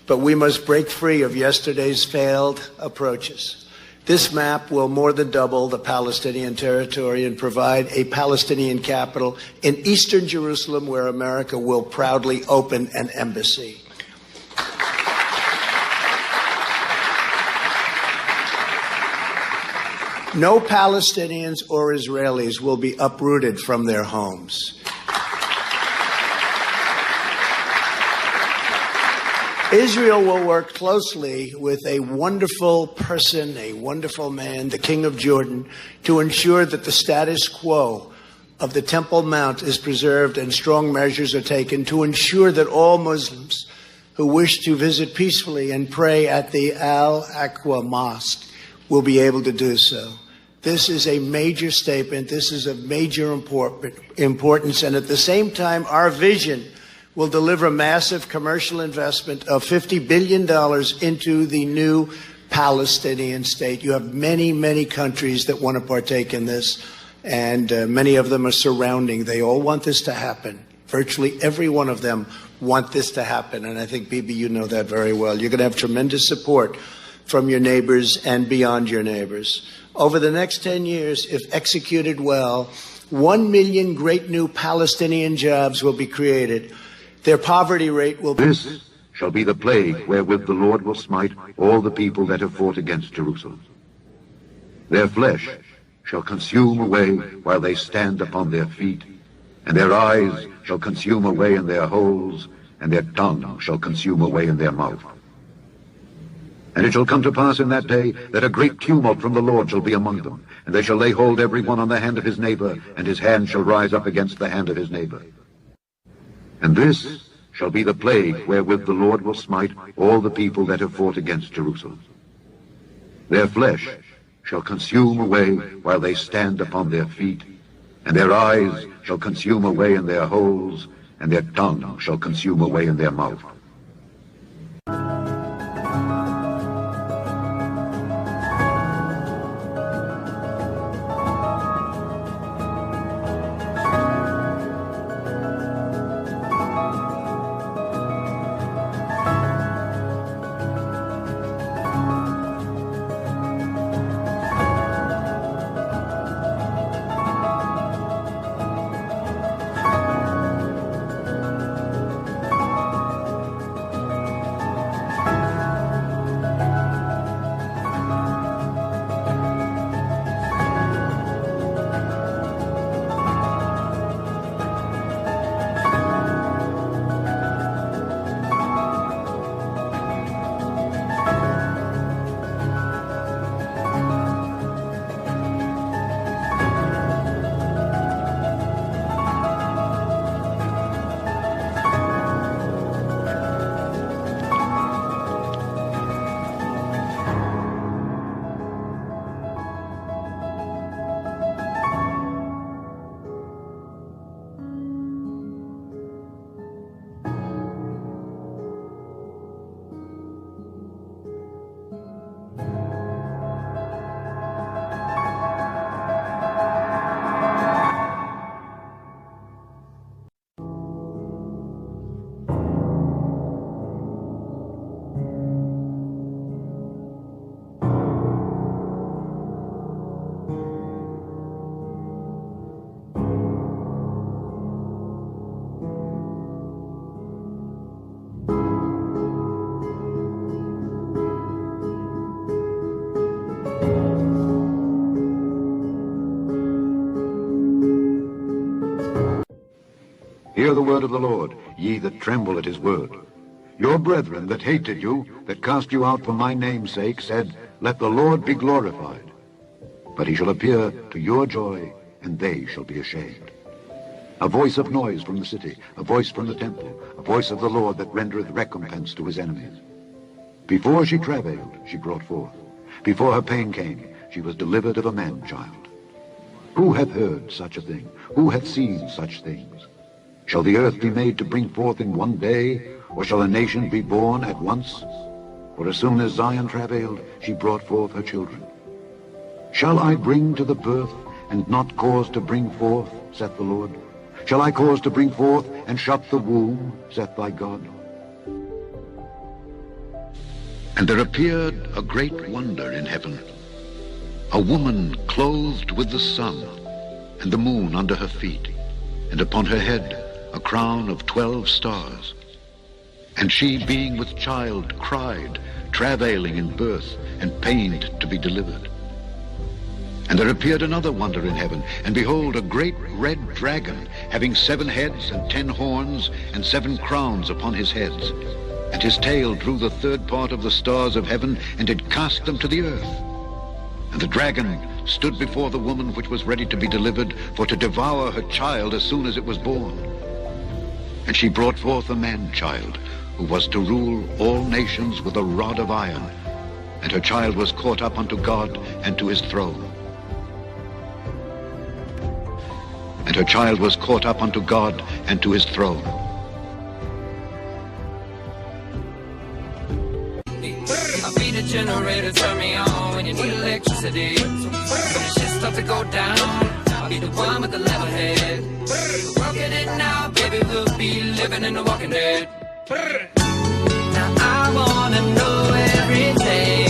But we must break free of yesterday's failed approaches. This map will more than double the Palestinian territory and provide a Palestinian capital in eastern Jerusalem, where America will proudly open an embassy. No Palestinians or Israelis will be uprooted from their homes. Israel will work closely with a wonderful person, a wonderful man, the King of Jordan, to ensure that the status quo of the Temple Mount is preserved and strong measures are taken to ensure that all Muslims who wish to visit peacefully and pray at the Al-Aqsa Mosque will be able to do so. This is a major statement. This is of major importance. And at the same time, our vision will deliver massive commercial investment of $50 billion into the new Palestinian state. You have many, many countries that want to partake in this, and many of them are surrounding. They all want this to happen. Virtually every one of them want this to happen, and I think, Bibi, you know that very well. You're going to have tremendous support from your neighbors and beyond your neighbors. Over the next 10 years, if executed well, 1 million great new Palestinian jobs will be created. Their poverty rate will be... This shall be the plague wherewith the Lord will smite all the people that have fought against Jerusalem. Their flesh shall consume away while they stand upon their feet, and their eyes shall consume away in their holes, and their tongue shall consume away in their mouth. And it shall come to pass in that day that a great tumult from the Lord shall be among them, and they shall lay hold every one on the hand of his neighbor, and his hand shall rise up against the hand of his neighbor. And this shall be the plague wherewith the Lord will smite all the people that have fought against Jerusalem. Their flesh shall consume away while they stand upon their feet, and their eyes shall consume away in their holes, and their tongue shall consume away in their mouth. Hear the word of the Lord, ye that tremble at his word. Your brethren that hated you, that cast you out for my name's sake, said, Let the Lord be glorified. But he shall appear to your joy, and they shall be ashamed. A voice of noise from the city, a voice from the temple, a voice of the Lord that rendereth recompense to his enemies. Before she travailed, she brought forth. Before her pain came, she was delivered of a man-child. Who hath heard such a thing? Who hath seen such things? Shall the earth be made to bring forth in one day, or shall a nation be born at once? For as soon as Zion travailed, she brought forth her children. Shall I bring to the birth, and not cause to bring forth, saith the Lord? Shall I cause to bring forth, and shut the womb, saith thy God? And there appeared a great wonder in heaven, a woman clothed with the sun, and the moon under her feet, and upon her head a crown of 12 stars. And she, being with child, cried, travailing in birth, and pained to be delivered. And there appeared another wonder in heaven, and behold, a great red dragon, having 7 heads and 10 horns, and 7 crowns upon his heads. And his tail drew the 3rd part of the stars of heaven, and did cast them to the earth. And the dragon stood before the woman which was ready to be delivered, for to devour her child as soon as it was born. And she brought forth a man-child, who was to rule all nations with a rod of iron. And her child was caught up unto God and to his throne. And her child was caught up unto God and to his throne. I'll be the generator, turn me on when you need electricity. When the shit start to go down, I'll be the one with the level head. Working it now, baby, we'll be living in the Walking Dead. Now I wanna know everything.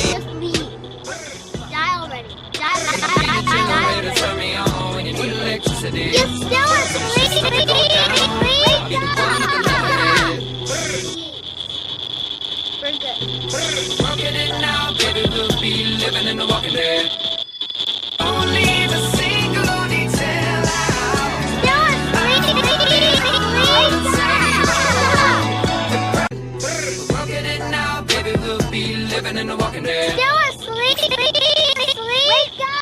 Die already. Generator, turn me on when you need electricity. You're still asleep. We're good. Working it now, baby, we'll be living in the Walking Dead. Don't leave a single detail out. Working it now, baby, we'll be living in the Walking Dead. Still asleep. Wake up.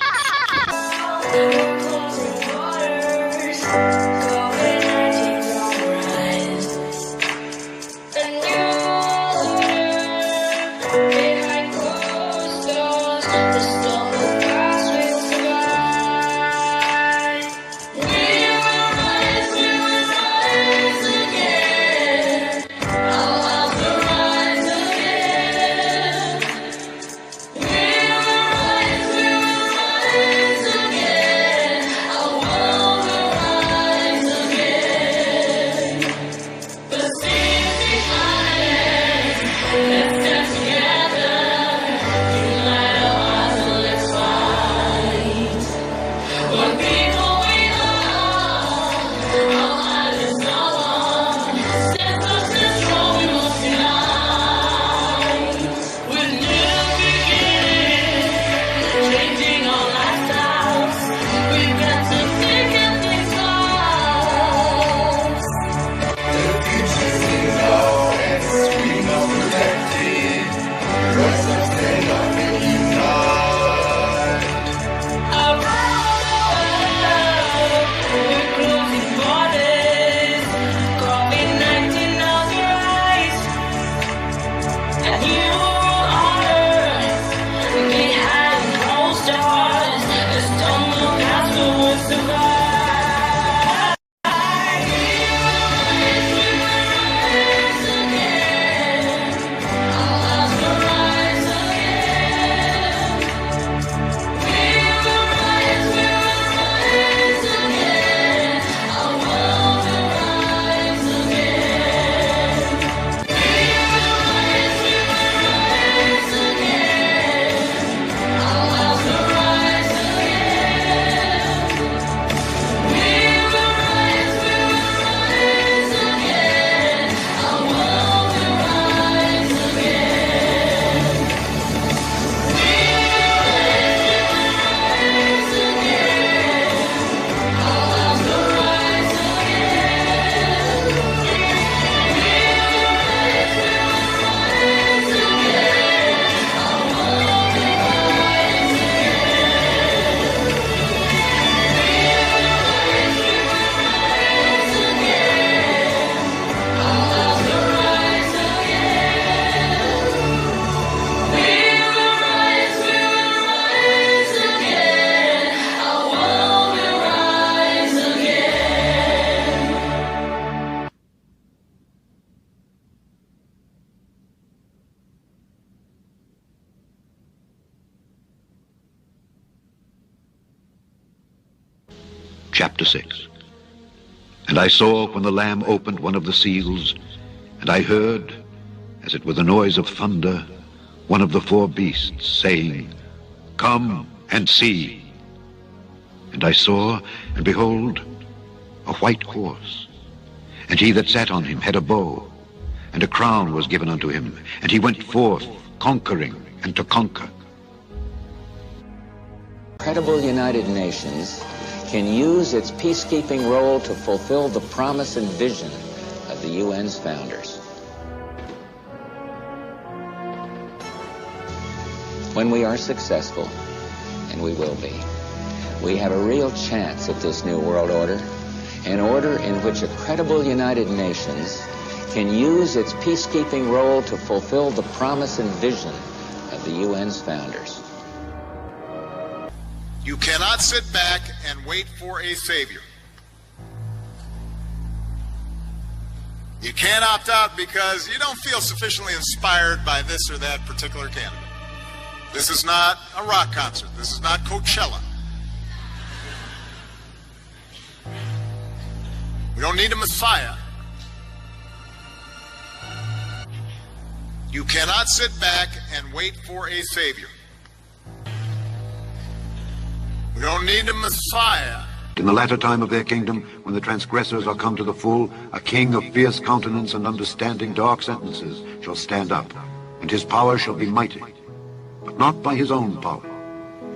Chapter 6. And I saw when the Lamb opened one of the seals, and I heard, as it were the noise of thunder, one of the four beasts saying, Come and see. And I saw, and behold, a white horse, and he that sat on him had a bow, and a crown was given unto him, and he went forth, conquering and to conquer. Credible United Nations can use its peacekeeping role to fulfill the promise and vision of the UN's founders. When we are successful, and we will be, we have a real chance at this new world order, an order in which a credible United Nations can use its peacekeeping role to fulfill the promise and vision of the UN's founders. You cannot sit back and wait for a savior. You can't opt out because you don't feel sufficiently inspired by this or that particular candidate. This is not a rock concert. This is not Coachella. We don't need a Messiah. You cannot sit back and wait for a savior. We don't need a Messiah. In the latter time of their kingdom, when the transgressors are come to the full, a king of fierce countenance and understanding dark sentences shall stand up, and his power shall be mighty, but not by his own power.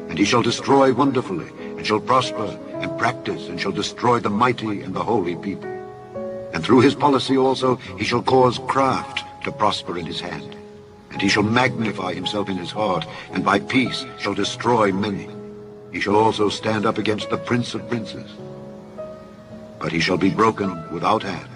And he shall destroy wonderfully, and shall prosper, and practice, and shall destroy the mighty and the holy people. And through his policy also he shall cause craft to prosper in his hand. And he shall magnify himself in his heart, and by peace shall destroy many. He shall also stand up against the prince of princes. But he shall be broken without hand.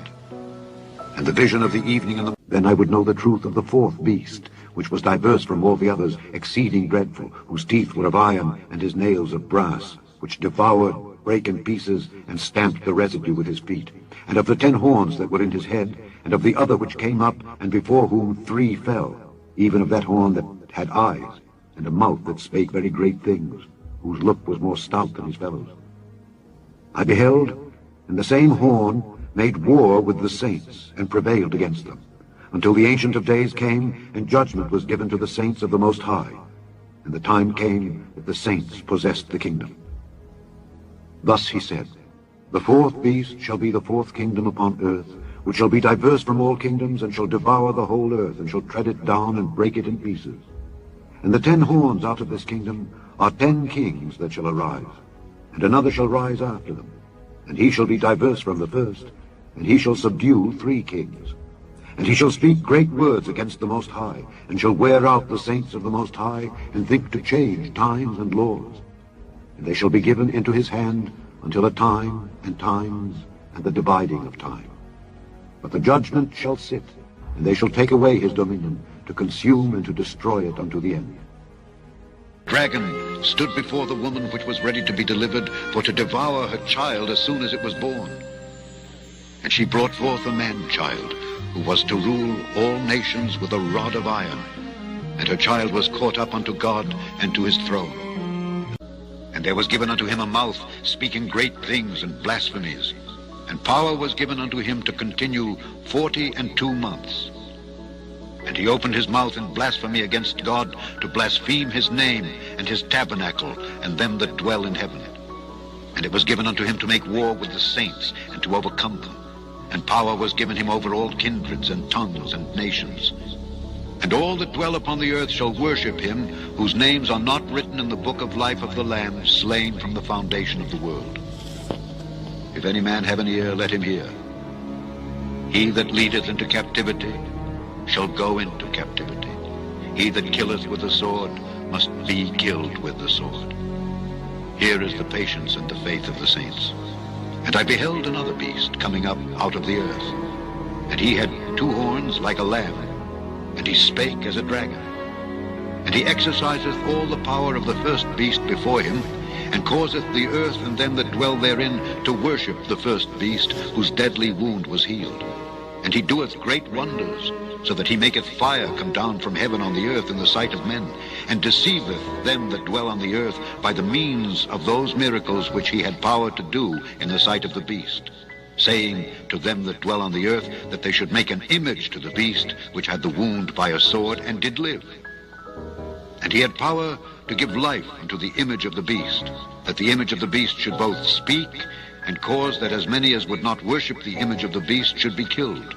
And the vision of the evening and the... Then I would know the truth of the fourth beast, which was diverse from all the others, exceeding dreadful, whose teeth were of iron, and his nails of brass, which devoured, brake in pieces, and stamped the residue with his feet. And of the 10 horns that were in his head, and of the other which came up, and before whom 3 fell, even of that horn that had eyes, and a mouth that spake very great things, whose look was more stout than his fellows. I beheld, and the same horn made war with the saints, and prevailed against them, until the Ancient of Days came, and judgment was given to the saints of the Most High. And the time came that the saints possessed the kingdom. Thus he said, The fourth beast shall be the fourth kingdom upon earth, which shall be diverse from all kingdoms, and shall devour the whole earth, and shall tread it down, and break it in pieces. And the 10 horns out of this kingdom are 10 kings that shall arise, and another shall rise after them, and he shall be diverse from the first, and he shall subdue 3 kings. And he shall speak great words against the Most High, and shall wear out the saints of the Most High, and think to change times and laws. And they shall be given into his hand until a time and times and the dividing of time. But the judgment shall sit, and they shall take away his dominion, to consume and to destroy it unto the end. Dragon stood before the woman which was ready to be delivered, for to devour her child as soon as it was born. And she brought forth a man-child, who was to rule all nations with a rod of iron. And her child was caught up unto God and to his throne. And there was given unto him a mouth, speaking great things and blasphemies. And power was given unto him to continue 42 months. And he opened his mouth in blasphemy against God, to blaspheme his name and his tabernacle, and them that dwell in heaven. And it was given unto him to make war with the saints, and to overcome them. And power was given him over all kindreds and tongues and nations. And all that dwell upon the earth shall worship him, whose names are not written in the book of life of the Lamb, slain from the foundation of the world. If any man have an ear, let him hear. He that leadeth into captivity shall go into captivity. He that killeth with the sword must be killed with the sword. Here is the patience and the faith of the saints. And I beheld another beast coming up out of the earth. And he had 2 horns like a lamb, and he spake as a dragon. And he exerciseth all the power of the first beast before him, and causeth the earth and them that dwell therein to worship the first beast, whose deadly wound was healed. And he doeth great wonders, so that he maketh fire come down from heaven on the earth in the sight of men, and deceiveth them that dwell on the earth by the means of those miracles which he had power to do in the sight of the beast, saying to them that dwell on the earth that they should make an image to the beast which had the wound by a sword and did live. And he had power to give life unto the image of the beast, that the image of the beast should both speak and cause that as many as would not worship the image of the beast should be killed.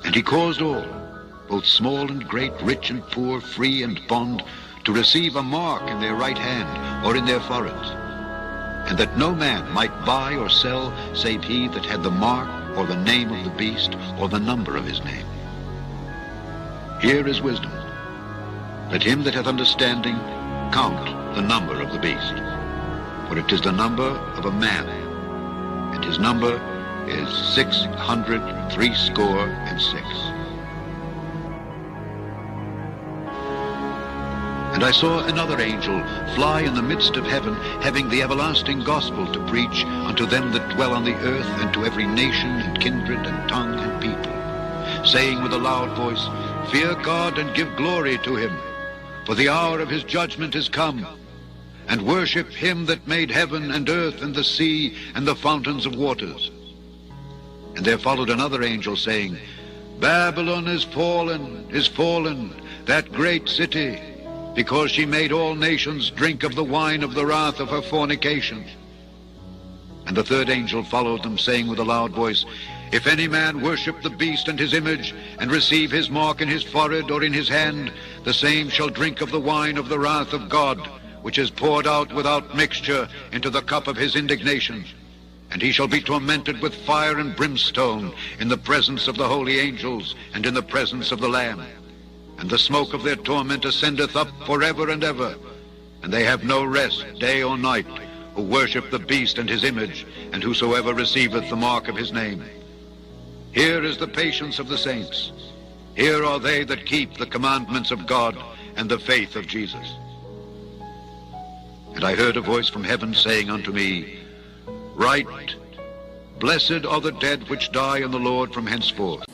And he caused all, both small and great, rich and poor, free and bond, to receive a mark in their right hand or in their foreheads, and that no man might buy or sell save he that had the mark or the name of the beast or the number of his name. Here is wisdom. Let him that hath understanding count the number of the beast, for it is the number of a man, and his number is 666. And I saw another angel fly in the midst of heaven, having the everlasting gospel to preach unto them that dwell on the earth, and to every nation and kindred and tongue and people, saying with a loud voice, Fear God and give glory to him, for the hour of his judgment is come, and worship him that made heaven and earth and the sea and the fountains of waters. And there followed another angel, saying, Babylon is fallen, that great city, because she made all nations drink of the wine of the wrath of her fornication. And the third angel followed them, saying with a loud voice, If any man worship the beast and his image, and receive his mark in his forehead or in his hand, the same shall drink of the wine of the wrath of God, which is poured out without mixture into the cup of his indignation. And he shall be tormented with fire and brimstone in the presence of the holy angels and in the presence of the Lamb. And the smoke of their torment ascendeth up forever and ever. And they have no rest day or night, who worship the beast and his image, and whosoever receiveth the mark of his name. Here is the patience of the saints. Here are they that keep the commandments of God and the faith of Jesus. And I heard a voice from heaven saying unto me, Write, Blessed are the dead which die in the Lord from henceforth.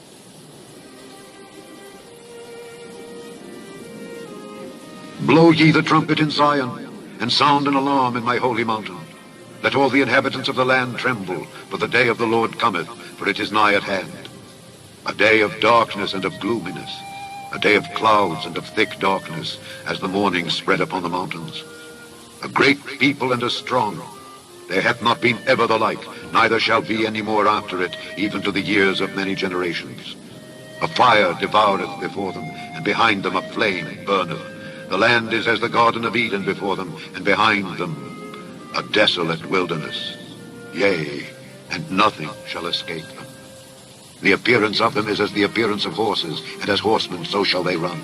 Blow ye the trumpet in Zion, and sound an alarm in my holy mountain. Let all the inhabitants of the land tremble, for the day of the Lord cometh, for it is nigh at hand. A day of darkness and of gloominess, a day of clouds and of thick darkness, as the morning spread upon the mountains. A great people and a strong. There hath not been ever the like, neither shall be any more after it, even to the years of many generations. A fire devoureth before them, and behind them a flame burneth. The land is as the Garden of Eden before them, and behind them a desolate wilderness. Yea, and nothing shall escape them. The appearance of them is as the appearance of horses, and as horsemen so shall they run.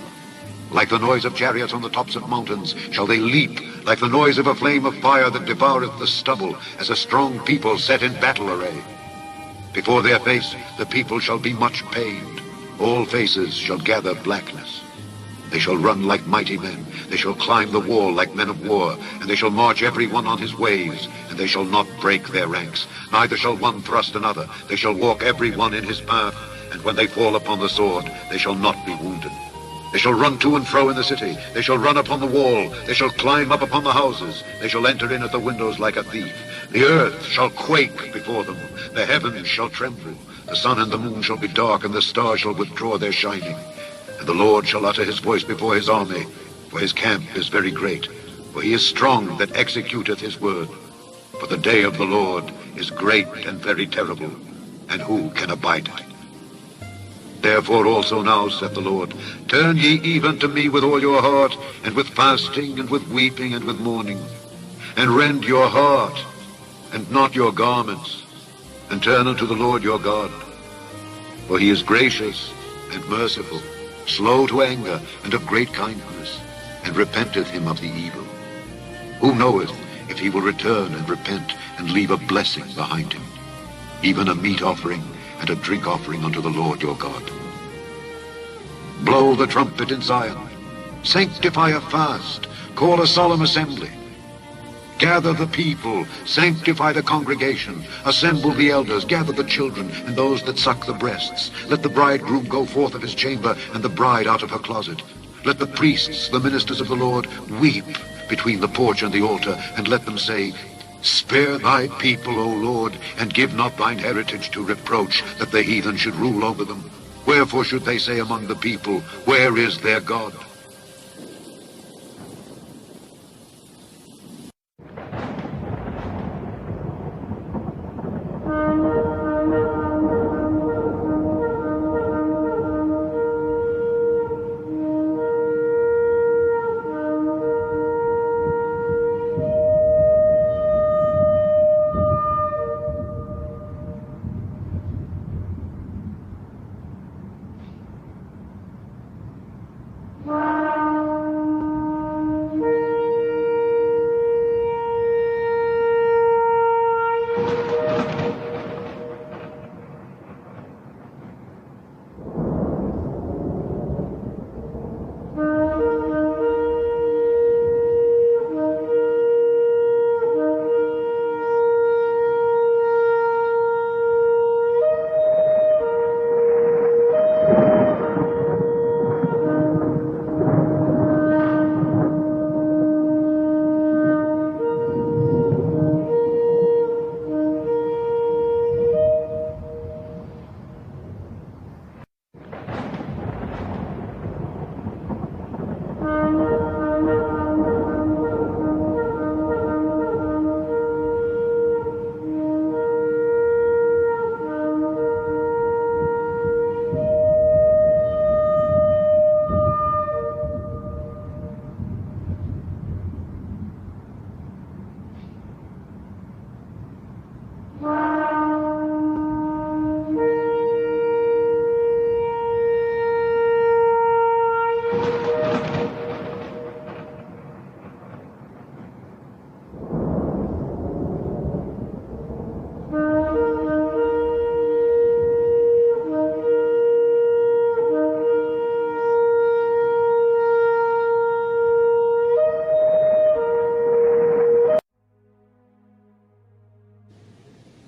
Like the noise of chariots on the tops of mountains shall they leap, like the noise of a flame of fire that devoureth the stubble, as a strong people set in battle array. Before their face the people shall be much pained. All faces shall gather blackness. They shall run like mighty men. They shall climb the wall like men of war. And they shall march every one on his ways. And they shall not break their ranks. Neither shall one thrust another. They shall walk every one in his path. And when they fall upon the sword, they shall not be wounded. They shall run to and fro in the city. They shall run upon the wall. They shall climb up upon the houses. They shall enter in at the windows like a thief. The earth shall quake before them. The heavens shall tremble. The sun and the moon shall be dark, and the stars shall withdraw their shining. And the Lord shall utter his voice before his army, for his camp is very great. For he is strong that executeth his word. For the day of the Lord is great and very terrible, and who can abide it? Therefore also now, saith the Lord, turn ye even to me with all your heart, and with fasting, and with weeping, and with mourning. And rend your heart, and not your garments, and turn unto the Lord your God. For he is gracious and merciful, slow to anger, and of great kindness, and repenteth him of the evil. Who knoweth if he will return and repent, and leave a blessing behind him, even a meat offering and a drink offering unto the Lord your God? Blow the trumpet in Zion, sanctify a fast, call a solemn assembly. Gather the people, sanctify the congregation, assemble the elders, gather the children, and those that suck the breasts. Let the bridegroom go forth of his chamber, and the bride out of her closet. Let the priests, the ministers of the Lord, weep between the porch and the altar, and let them say, Spare thy people, O Lord, and give not thine heritage to reproach, that the heathen should rule over them. Wherefore should they say among the people, Where is their God?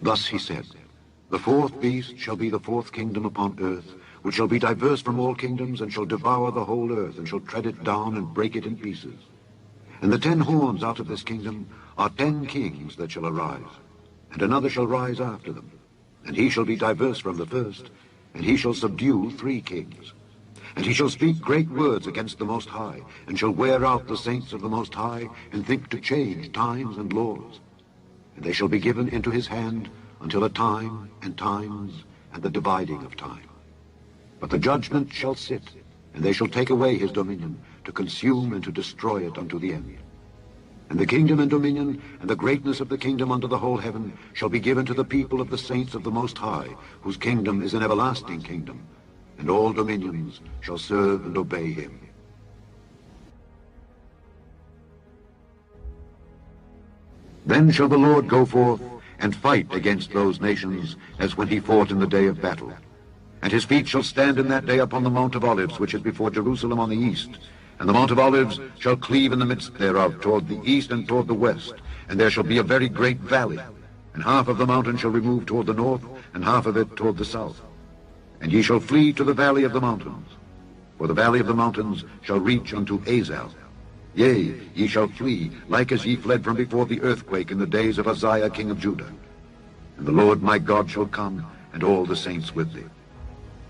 Thus he said, The fourth beast shall be the fourth kingdom upon earth, which shall be diverse from all kingdoms, and shall devour the whole earth, and shall tread it down, and break it in pieces. And the 10 horns out of this kingdom are 10 kings that shall arise, and another shall rise after them. And he shall be diverse from the first, and he shall subdue 3 kings. And he shall speak great words against the Most High, and shall wear out the saints of the Most High, and think to change times and laws. And they shall be given into his hand until a time and times and the dividing of time. But the judgment shall sit, and they shall take away his dominion, to consume and to destroy it unto the end. And the kingdom and dominion and the greatness of the kingdom under the whole heaven shall be given to the people of the saints of the Most High, whose kingdom is an everlasting kingdom, and all dominions shall serve and obey him. Then shall the Lord go forth and fight against those nations, as when he fought in the day of battle. And his feet shall stand in that day upon the Mount of Olives, which is before Jerusalem on the east. And the Mount of Olives shall cleave in the midst thereof toward the east and toward the west. And there shall be a very great valley. And half of the mountain shall remove toward the north, and half of it toward the south. And ye shall flee to the valley of the mountains. For the valley of the mountains shall reach unto Azal. Yea, ye shall flee, like as ye fled from before the earthquake in the days of Uzziah king of Judah. And the Lord my God shall come, and all the saints with thee.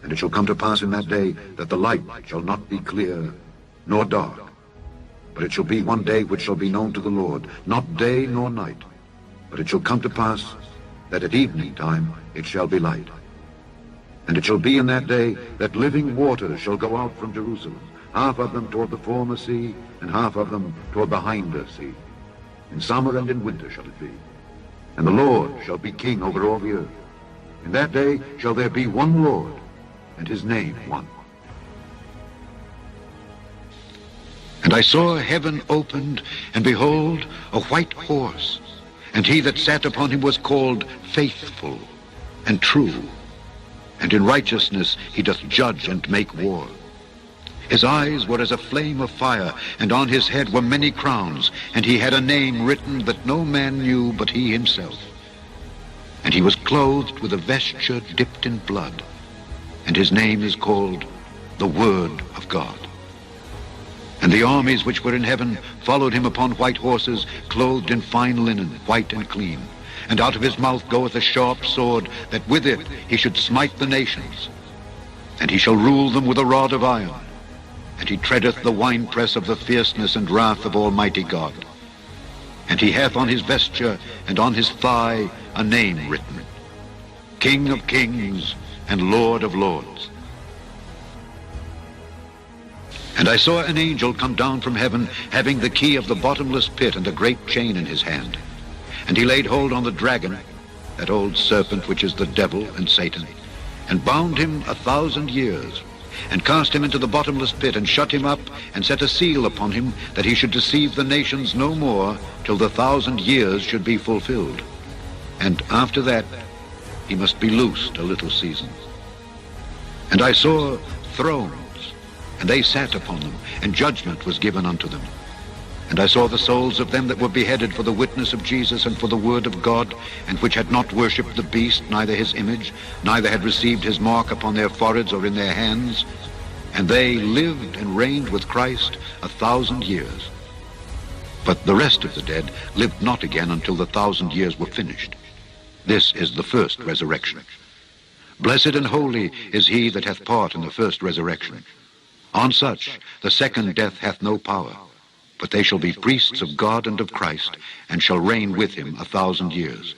And it shall come to pass in that day that the light shall not be clear, nor dark. But it shall be one day which shall be known to the Lord, not day nor night. But it shall come to pass that at evening time it shall be light. And it shall be in that day that living waters shall go out from Jerusalem, half of them toward the former sea, and half of them toward the hinder sea. In summer and in winter shall it be. And the Lord shall be king over all the earth. In that day shall there be one Lord, and his name one. And I saw heaven opened, and behold, a white horse, and he that sat upon him was called Faithful and True, and in righteousness he doth judge and make war. His eyes were as a flame of fire, and on his head were many crowns, and he had a name written that no man knew but he himself. And he was clothed with a vesture dipped in blood, and his name is called the Word of God. And the armies which were in heaven followed him upon white horses, clothed in fine linen, white and clean. And out of his mouth goeth a sharp sword, that with it he should smite the nations. And he shall rule them with a rod of iron. And he treadeth the winepress of the fierceness and wrath of Almighty God. And he hath on his vesture and on his thigh a name written, King of Kings and Lord of Lords. And I saw an angel come down from heaven, having the key of the bottomless pit and a great chain in his hand. And he laid hold on the dragon, that old serpent which is the devil and Satan, and bound him 1,000 years, and cast him into the bottomless pit, and shut him up, and set a seal upon him, that he should deceive the nations no more, till the 1,000 years should be fulfilled. And after that he must be loosed a little season. And I saw thrones, and they sat upon them, and judgment was given unto them. And I saw the souls of them that were beheaded for the witness of Jesus and for the word of God, and which had not worshipped the beast, neither his image, neither had received his mark upon their foreheads or in their hands. And they lived and reigned with Christ 1,000 years. But the rest of the dead lived not again until the 1,000 years were finished. This is the first resurrection. Blessed and holy is he that hath part in the first resurrection. On such the second death hath no power, but they shall be priests of God and of Christ, and shall reign with him 1,000 years.